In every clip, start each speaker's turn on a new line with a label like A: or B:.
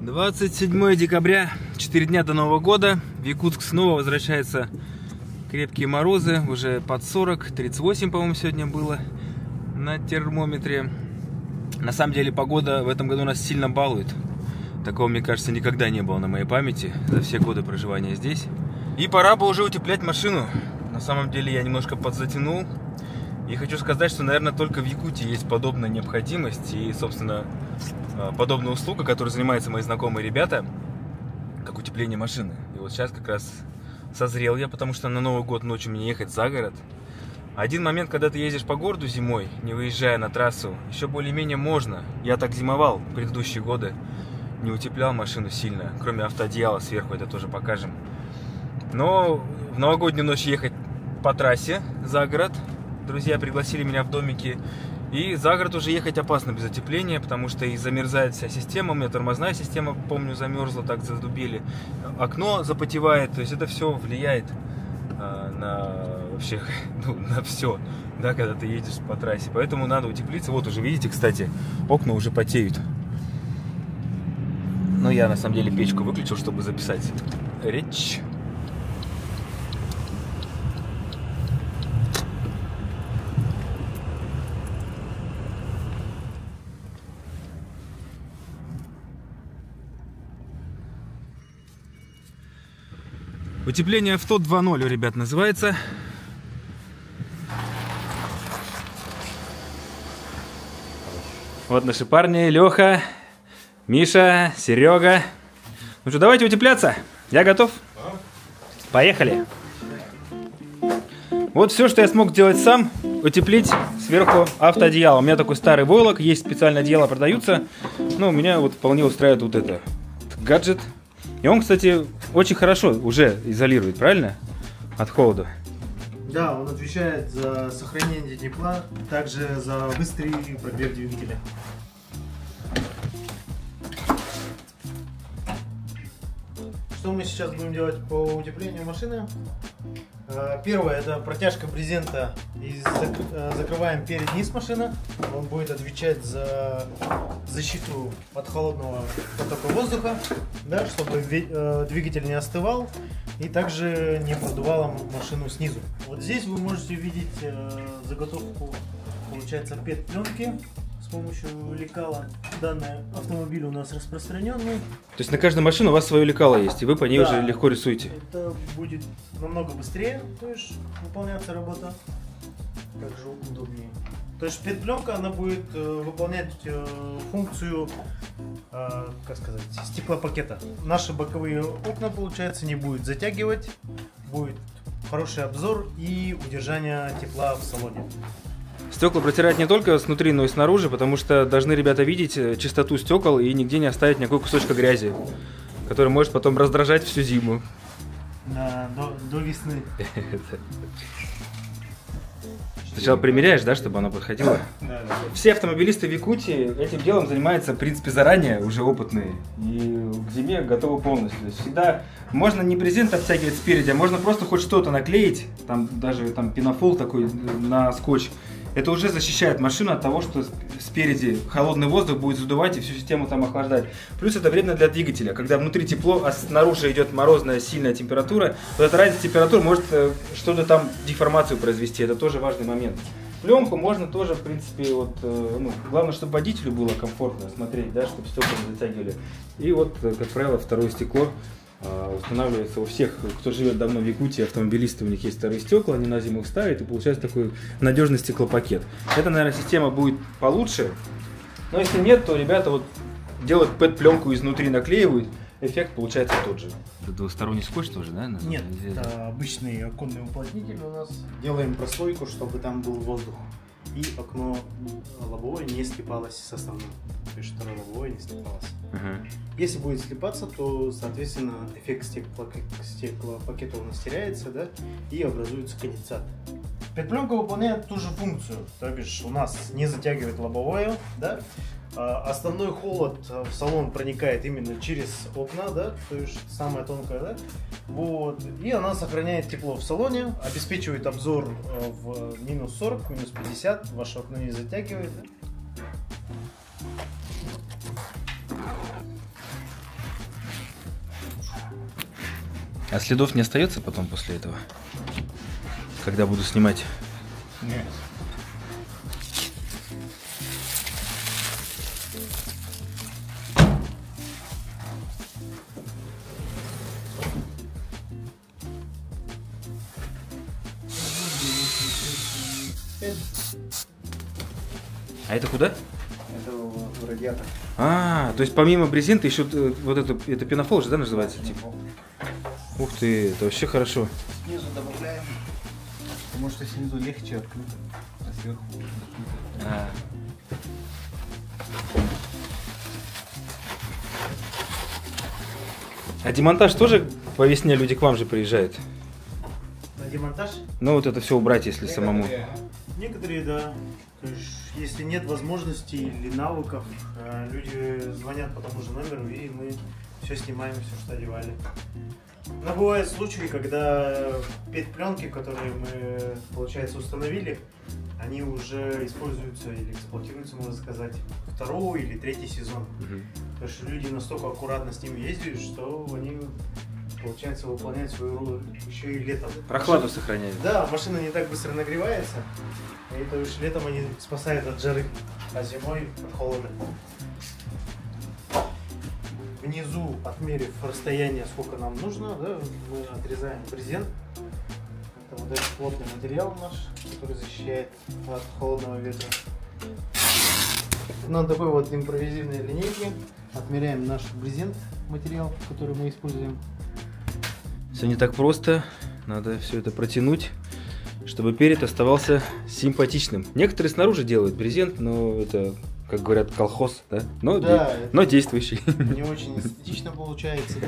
A: 27 декабря, 4 дня до Нового года. В Якутск снова возвращаются крепкие морозы, уже под 40, 38, по-моему, сегодня было на термометре. На самом деле погода в этом году нас сильно балует. Такого, мне кажется, никогда не было на моей памяти за все годы проживания здесь. И пора бы уже утеплять машину. На самом деле я немножко подзатянул. И хочу сказать, что, наверное, только в Якутии есть подобная необходимость и, собственно, подобная услуга, которой занимаются мои знакомые ребята, как утепление машины. И вот сейчас как раз созрел я, потому что на Новый год ночью мне ехать за город. Один момент, когда ты ездишь по городу зимой, не выезжая на трассу, еще более-менее можно. Я так зимовал в предыдущие годы, не утеплял машину сильно, кроме автоодеяла сверху, это тоже покажем. Но в новогоднюю ночь ехать по трассе за город. Друзья пригласили меня в домики. И за город уже ехать опасно без отепления, потому что и замерзает вся система. У меня тормозная система, помню, замерзла, так задубели. Окно запотевает, то есть это все влияет на вообще, на все, да, когда ты едешь по трассе. Поэтому надо утеплиться. Вот уже видите, кстати, окна уже потеют. Но я на самом деле печку выключил, чтобы записать речь. Утепление авто 2.0, ребят, называется. Вот наши парни, Леха, Миша, Серега. Ну что, давайте утепляться. Я готов. Поехали. Вот все, что я смог сделать сам, утеплить сверху автоодеяло. У меня такой старый войлок, есть специальное одеяло, продаются. Но меня вот вполне устраивает вот это гаджет. И он, кстати, очень хорошо уже изолирует, правильно? От холода.
B: Да, он отвечает за сохранение тепла, также за быстрый прогрев двигателя. Что мы сейчас будем делать по утеплению машины? Первое, это протяжка брезента и закрываем перед-низ машины. Он будет отвечать за защиту от холодного потока воздуха, да, чтобы двигатель не остывал и также не продувало машину снизу. Вот здесь вы можете видеть заготовку, получается, пет-пленки с помощью лекала. Данный автомобиль у нас распространенный.
A: То есть на каждой машине у вас свое лекало есть, и вы по ней уже легко рисуете.
B: Это будет намного быстрее, то есть выполняться работа, также удобнее. То есть пет-пленка, она будет выполнять функцию, как сказать, стеклопакета. Наши боковые окна, получается, не будет затягивать, будет хороший обзор и удержание тепла в салоне.
A: Стекла протирать не только снутри, но и снаружи, потому что должны ребята видеть чистоту стекол и нигде не оставить никакой кусочка грязи, который может потом раздражать всю зиму.
B: Да, до весны.
A: Сначала примеряешь, да, чтобы оно подходило?
B: Да.
A: Все автомобилисты в Якутии этим делом занимаются, в принципе, заранее, уже опытные. И к зиме готовы полностью. То есть всегда можно не брезент обтягивать спереди, а можно просто хоть что-то наклеить, там даже там пенофол такой на скотч. Это уже защищает машину от того, что спереди холодный воздух будет задувать и всю систему там охлаждать. Плюс это вредно для двигателя. Когда внутри тепло, а снаружи идет морозная сильная температура, вот эта разница температур может что-то там, деформацию произвести. Это тоже важный момент. Пленку можно тоже, в принципе, вот, главное, чтобы водителю было комфортно смотреть, да, чтобы стекла не затягивали. И вот, как правило, второе стекло устанавливается у всех, кто живет давно в Якутии, автомобилисты, у них есть вторые стекла, они на зиму их ставят, и получается такой надежный стеклопакет. Это, наверное, система будет получше, но если нет, то ребята вот делают пэт-пленку изнутри, наклеивают, эффект получается тот же. Это двусторонний скотч тоже, да?
B: Нет, это обычный оконный уплотнитель у нас. Делаем прослойку, чтобы там был воздух. И окно лобовое не слипалось с основным. То есть второе лобовое не слипалось. Если будет слипаться, то, соответственно, эффект стеклопакета у нас теряется, да, и образуется конденсат. Пет-пленка выполняет ту же функцию, то бишь у нас не затягивает лобовое, да. Основной холод в салон проникает именно через окна, да, то есть самая тонкая, да, вот, и она сохраняет тепло в салоне, обеспечивает обзор в минус 40, минус 50, ваше окно не затягивает, да?
A: А следов не остается потом после этого? Когда буду снимать?
B: Нет.
A: А это куда?
B: Это в радиатор.
A: А, то есть помимо брезента еще вот это пенофол же, да, называется? Типа? Ух ты, это вообще хорошо.
B: Снизу добавляем, потому что снизу легче открыть, а сверху.
A: А демонтаж тоже по весне люди к вам же приезжают?
B: На демонтаж?
A: Ну вот это все убрать, если самому.
B: Некоторые, да. То есть, если нет возможности или навыков, люди звонят по тому же номеру, и мы все снимаем, все, что одевали. Но бывают случаи, когда петпленки, которые мы, получается, установили, они уже используются или эксплуатируются, можно сказать, второй или третий сезон. Потому что люди настолько аккуратно с ними ездят, что они, получается, выполняют свою роль еще и летом.
A: Прохладу сохраняют.
B: Да, машина не так быстро нагревается, и то есть летом они спасают от жары, а зимой от холода. Внизу, отмерив расстояние, сколько нам нужно, да, мы отрезаем брезент. Это вот этот плотный материал наш, который защищает от холодного ветра. На такой вот импровизивной линейке отмеряем наш брезент, материал, который мы используем.
A: Все не так просто, надо все это протянуть, чтобы перед оставался симпатичным. Некоторые снаружи делают брезент, но это, как говорят, колхоз, да? Но действующий.
B: Не очень эстетично получается, да?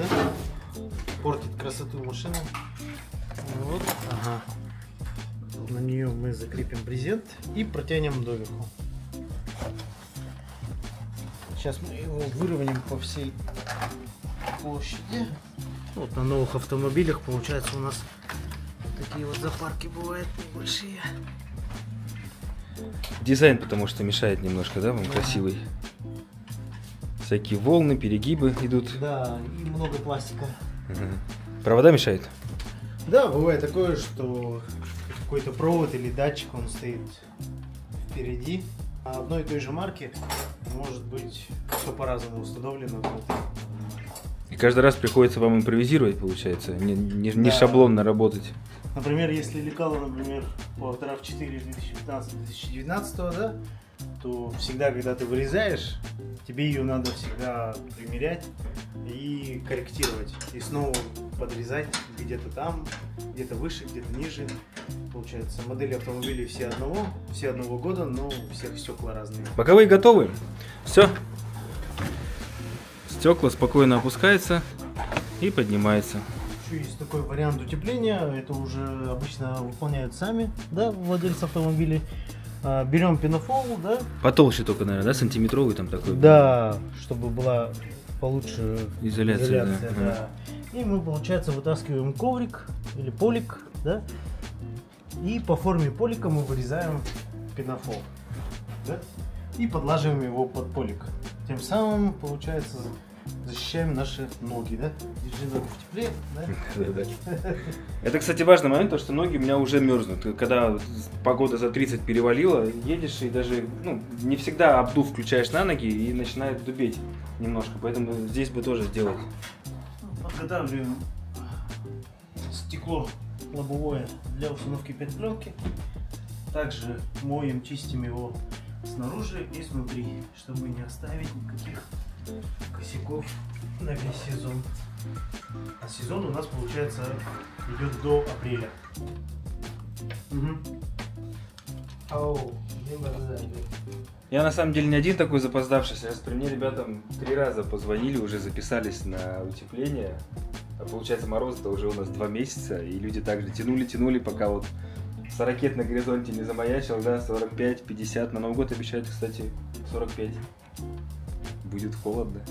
B: Портит красоту машины. Вот. Ага. На нее мы закрепим брезент и протянем доверху. Сейчас мы его выровняем по всей площади. Вот на новых автомобилях, получается, у нас вот такие вот запарки бывают небольшие.
A: Дизайн, потому что мешает немножко, да, вам красивый. Всякие волны, перегибы идут.
B: Да, и много пластика.
A: Провода мешают?
B: Да, бывает такое, что какой-то провод или датчик, он стоит впереди. А одной и той же марки может быть все по-разному установлено.
A: И каждый раз приходится вам импровизировать, получается, не шаблонно работать.
B: Например, если лекало, например, по RAV4 2015-2019, да, то всегда, когда ты вырезаешь, тебе ее надо всегда примерять и корректировать. И снова подрезать где-то там, где-то выше, где-то ниже. Получается, модели автомобилей все одного года, но у всех стекла разные.
A: Боковые готовы. Все. Стекла спокойно опускаются и поднимаются.
B: Еще есть такой вариант утепления. Это уже обычно выполняют сами, да, владельцы автомобилей. Берем пенофол, да.
A: Потолще только, наверное, да, сантиметровый там такой.
B: Да, чтобы была получше
A: изоляция,
B: да. И мы, получается, вытаскиваем коврик или полик, да. И по форме полика мы вырезаем пенофол, да, и подлаживаем его под полик. Тем самым, получается, защищаем наши ноги, да? Держи ногу в тепле, да?
A: Это, кстати, важный момент, то что ноги у меня уже мерзнут. Когда погода за 30 перевалила, едешь и даже, не всегда обдув включаешь на ноги и начинает дубеть немножко. Поэтому здесь бы тоже сделать.
B: Подготавливаем стекло лобовое для установки петпленки. Также моем, чистим его снаружи и снутри, чтобы не оставить никаких косяков на весь сезон. А сезон у нас, получается, идет до апреля.
A: Я на самом деле не один такой запоздавший. Сейчас при мне ребятам 3 раза позвонили, уже записались на утепление. А получается, мороз-то уже у нас 2 месяца, и люди также тянули, пока вот 40 на горизонте не замаячил, да, 45-50. На Новый год обещают, кстати, 45. Будет холодно.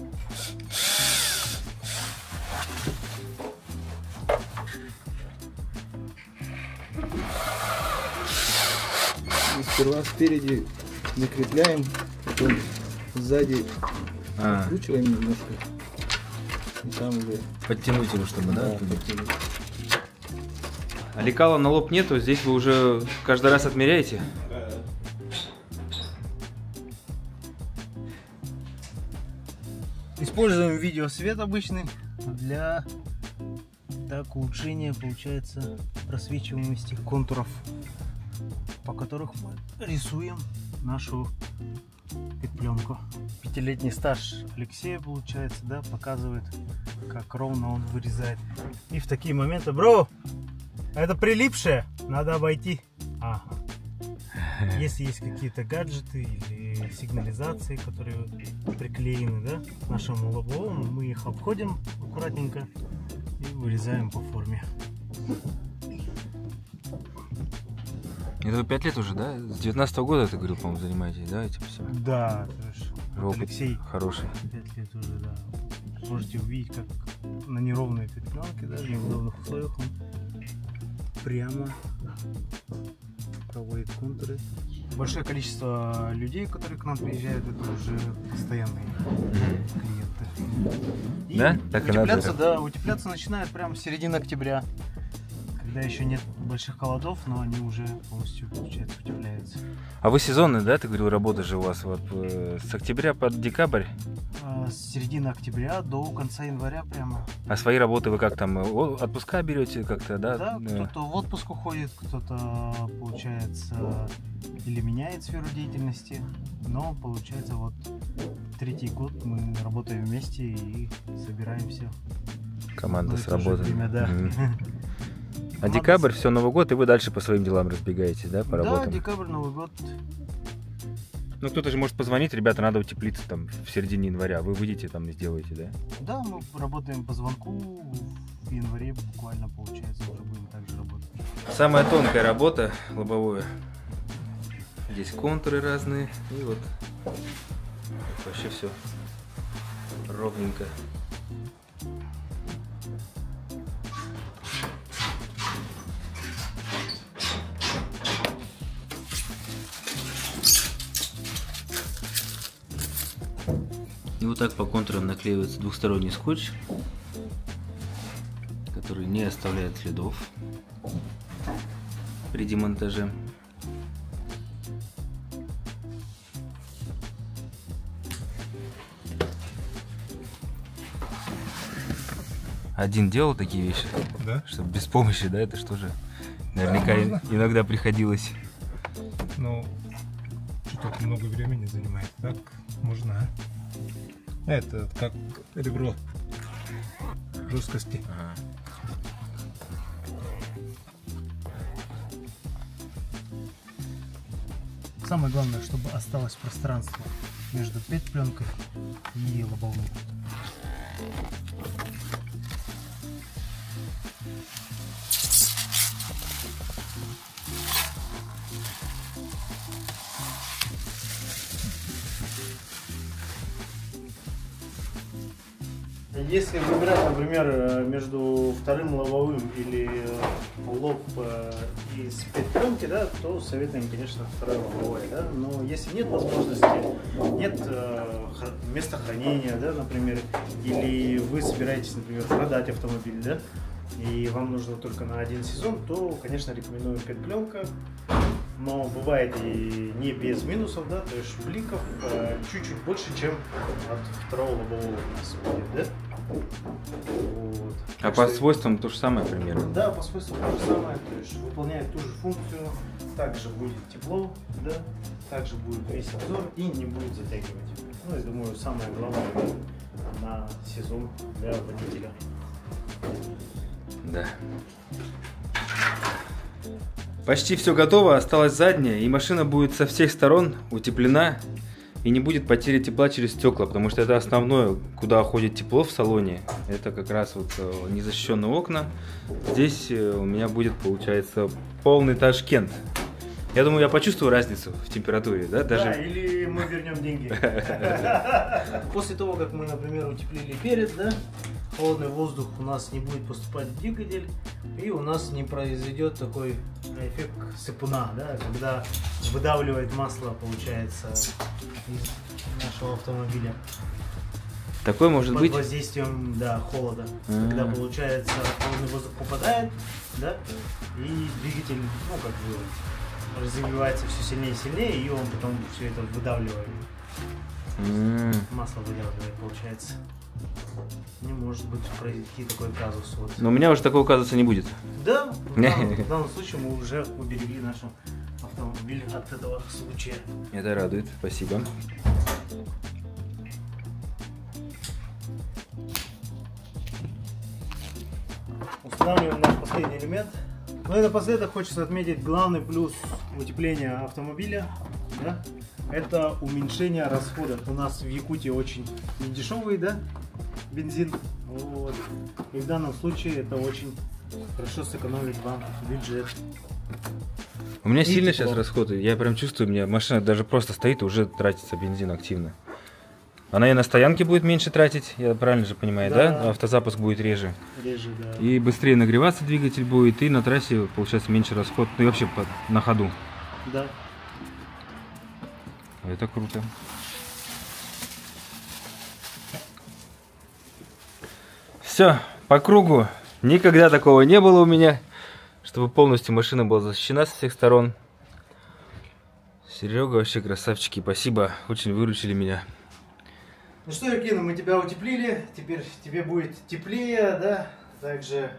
C: Сперва спереди накрепляем, потом сзади откручиваем немножко.
B: самом деле.
A: Подтянуть его, чтобы, да?
B: Подтянуть.
A: А лекала на лоб нету, здесь вы уже каждый раз отмеряете?
B: Используем видеосвет обычный для улучшения, получается, просвечиваемости контуров, по которых мы рисуем нашу пленку. 5-летний стаж Алексея, получается, да, показывает, как ровно он вырезает. И в такие моменты, бро, это прилипшее, надо обойти. Ага. Если есть какие-то гаджеты или сигнализации, которые приклеены, да, к нашему лобовому, мы их обходим аккуратненько и вырезаем по форме.
A: Это вы 5 лет уже, да? С 19-го года, ты говорил, по-моему, занимаетесь, да, этим всем?
B: Да,
A: опыт
B: Алексей
A: хороший.
B: 5 лет уже, да. Можете увидеть, как на неровной пленке, да, в неудобных условиях он прямо проводит контуры. Большое количество людей, которые к нам приезжают, это уже постоянные клиенты. И
A: да? Так и надо.
B: Да, утепляться начинают прямо с середины октября, когда еще нет больших холодов, но они уже полностью, получается, утепляются.
A: А вы сезонный, да? Ты говорил, работа же у вас вот с октября по декабрь?
B: С середины октября до конца января прямо.
A: А свои работы вы как там, отпуска берете как-то, да?
B: Да, кто-то в отпуск уходит, кто-то, получается, или меняет сферу деятельности, но, получается, вот 3-й год мы работаем вместе и собираемся.
A: Команда с работы.
B: Да.
A: А декабрь, все, Новый год, и вы дальше по своим делам разбегаетесь, да, по работам?
B: Да, декабрь, Новый год.
A: Ну, кто-то же может позвонить, ребята, надо утеплиться там в середине января. Вы выйдете там и сделаете, да?
B: Да, мы работаем по звонку. В январе буквально, получается, уже будем также работать.
A: Самая тонкая работа лобовое. Здесь контуры разные. И вот вообще все ровненько. И вот так по контурам наклеивается двухсторонний скотч, который не оставляет следов при демонтаже. Один делал такие вещи,
C: да?
A: Чтобы без помощи, да, это что же наверняка иногда приходилось.
C: Ну, что-то много времени занимает, так можно, а? Это как ребро жесткости.
A: Ага.
B: Самое главное, чтобы осталось пространство между пленкой и лобовым. Если выбирать, например, между вторым лобовым или лоб из пленки, да, то советуем, конечно, второе лобовое, да. Но если нет возможности, нет места хранения, да, например, или вы собираетесь, например, продать автомобиль, да, и вам нужно только на один сезон, то, конечно, рекомендую пленка. Но бывает и не без минусов, да, то есть бликов чуть-чуть больше, чем от второго лобового у нас будет, да. Вот.
A: А по свойствам то же самое примерно?
B: Да, по свойствам то же самое, то есть выполняет ту же функцию, также будет тепло, да, также будет весь обзор и не будет затягивать. Ну, я думаю, самое главное, да, на сезон для водителя.
A: Да. Почти все готово, осталась задняя, и машина будет со всех сторон утеплена и не будет потери тепла через стекла, потому что это основное, куда уходит тепло в салоне. Это как раз вот незащищенные окна. Здесь у меня будет, получается, полный Ташкент. Я думаю, я почувствую разницу в температуре, да? Даже...
B: Да, или мы вернем деньги. После того, как мы, например, утеплили перед, да, холодный воздух у нас не будет поступать в двигатель, и у нас не произойдет такой эффект сыпуна, да, когда выдавливает масло, получается, из нашего автомобиля.
A: Такой может
B: под
A: быть?
B: Воздействием, да, холода. Когда, получается, холодный воздух попадает, да, и двигатель, ну, как бы, развивается все сильнее и сильнее, и он потом все это выдавливает. Масло выдавливает, получается. Не может быть произойти такой казус. Вот.
A: Но у меня уже такого казуса не будет.
B: Да, в данном случае мы уже уберегли наш автомобиль от этого случая.
A: Это радует, спасибо.
B: Устанавливаем наш последний элемент. Ну и напоследок хочется отметить главный плюс утепления автомобиля. Да? Это уменьшение расходов. У нас в Якутии очень недешевый, да, бензин. Вот. И в данном случае это очень хорошо сэкономит вам бюджет.
A: У меня сильно
B: тепло.
A: сейчас расходы. Я прям чувствую, у меня машина даже просто стоит и уже тратится бензин активно. Она и на стоянке будет меньше тратить, я правильно же понимаю, да? Автозапуск будет реже.
B: Реже, да.
A: И быстрее нагреваться двигатель будет, и на трассе получается меньше расход, ну и вообще на ходу.
B: Да.
A: Это круто. Все, по кругу. Никогда такого не было у меня, чтобы полностью машина была защищена со всех сторон. Серега, вообще красавчики, спасибо, очень выручили меня.
B: Ну что, Юркина, мы тебя утеплили, теперь тебе будет теплее, да? Также,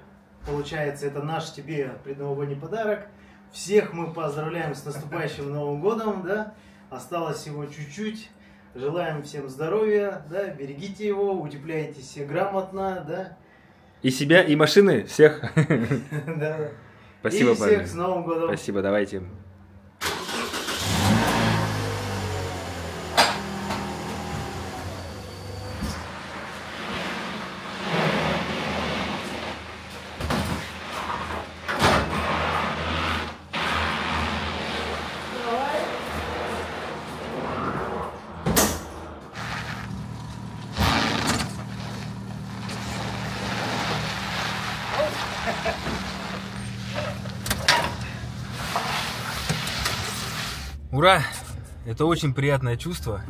B: получается, это наш тебе предновогодний подарок. Всех мы поздравляем с наступающим Новым годом, да? Осталось всего чуть-чуть. Желаем всем здоровья, да? Берегите его, утепляйтесь все грамотно, да?
A: И себя, и машины, всех. Спасибо,
B: и всех с Новым годом.
A: Спасибо, давайте. Ура! Это очень приятное чувство,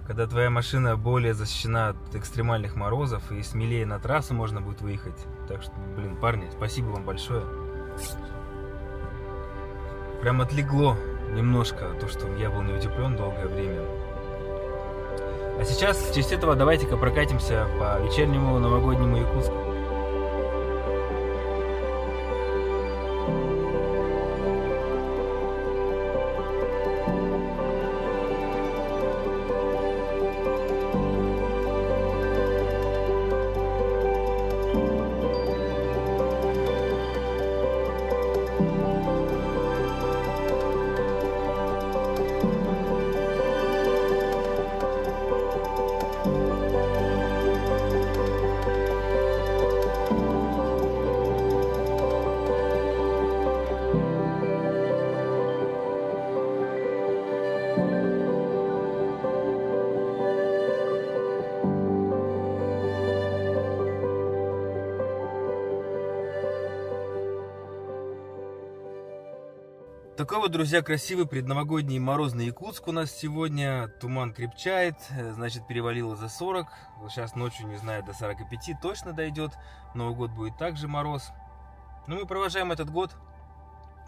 A: когда твоя машина более защищена от экстремальных морозов и смелее на трассу можно будет выехать. Так что, блин, парни, спасибо вам большое. Прям отлегло немножко то, что я был не утеплен долгое время. А сейчас, в честь этого, давайте-ка прокатимся по вечернему новогоднему Якутску. Такой вот, друзья, красивый предновогодний морозный Якутск у нас сегодня. Туман крепчает, значит, перевалило за 40. Сейчас ночью, не знаю, до 45 точно дойдет. Новый год будет также мороз. Ну, мы провожаем этот год.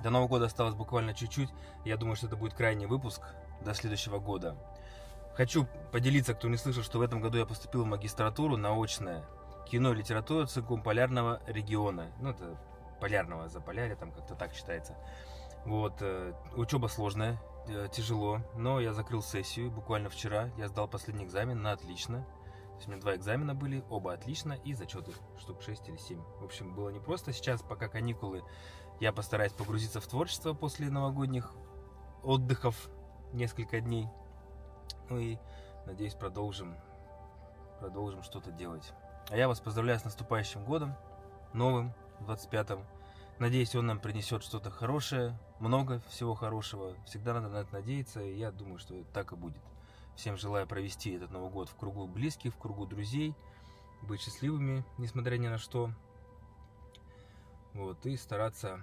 A: До Нового года осталось буквально чуть-чуть. Я думаю, что это будет крайний выпуск до следующего года. Хочу поделиться, кто не слышал, что в этом году я поступил в магистратуру научное кино и литература ЦГУ полярного региона. Ну, это полярного Заполярья, там как-то так считается. Вот, учеба сложная, тяжело, но я закрыл сессию буквально вчера, я сдал последний экзамен на отлично. То есть у меня 2 экзамена были, оба отлично, и зачеты штук 6 или 7. В общем, было непросто. Сейчас, пока каникулы, я постараюсь погрузиться в творчество после новогодних отдыхов несколько дней. Ну и, надеюсь, продолжим что-то делать. А я вас поздравляю с наступающим годом, новым, 25-м. Надеюсь, он нам принесет что-то хорошее, много всего хорошего. Всегда надо на это надеяться, и я думаю, что так и будет. Всем желаю провести этот Новый год в кругу близких, в кругу друзей, быть счастливыми, несмотря ни на что. Вот, и стараться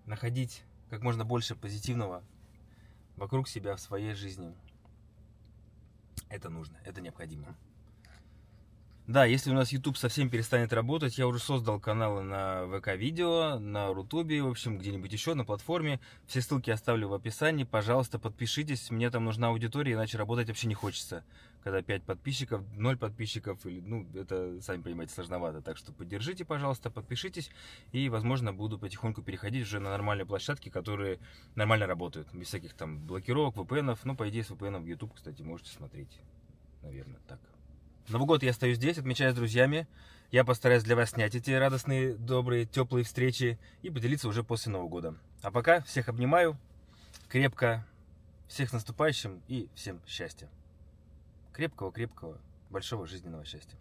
A: находить как можно больше позитивного вокруг себя в своей жизни. Это нужно, это необходимо. Да, если у нас YouTube совсем перестанет работать, я уже создал каналы на ВК-видео, на Рутубе, в общем, где-нибудь еще, на платформе. Все ссылки оставлю в описании. Пожалуйста, подпишитесь. Мне там нужна аудитория, иначе работать вообще не хочется. Когда 5 подписчиков, 0 подписчиков, или, ну, это, сами понимаете, сложновато. Так что поддержите, пожалуйста, подпишитесь. И, возможно, буду потихоньку переходить уже на нормальные площадки, которые нормально работают. Без всяких там блокировок, VPN-ов. Ну, по идее, с VPN в YouTube, кстати, можете смотреть. Наверное, так. Новый год я остаюсь здесь, отмечаю с друзьями. Я постараюсь для вас снять эти радостные, добрые, теплые встречи и поделиться уже после Нового года. А пока всех обнимаю крепко, всех с наступающим и всем счастья. Крепкого, большого жизненного счастья.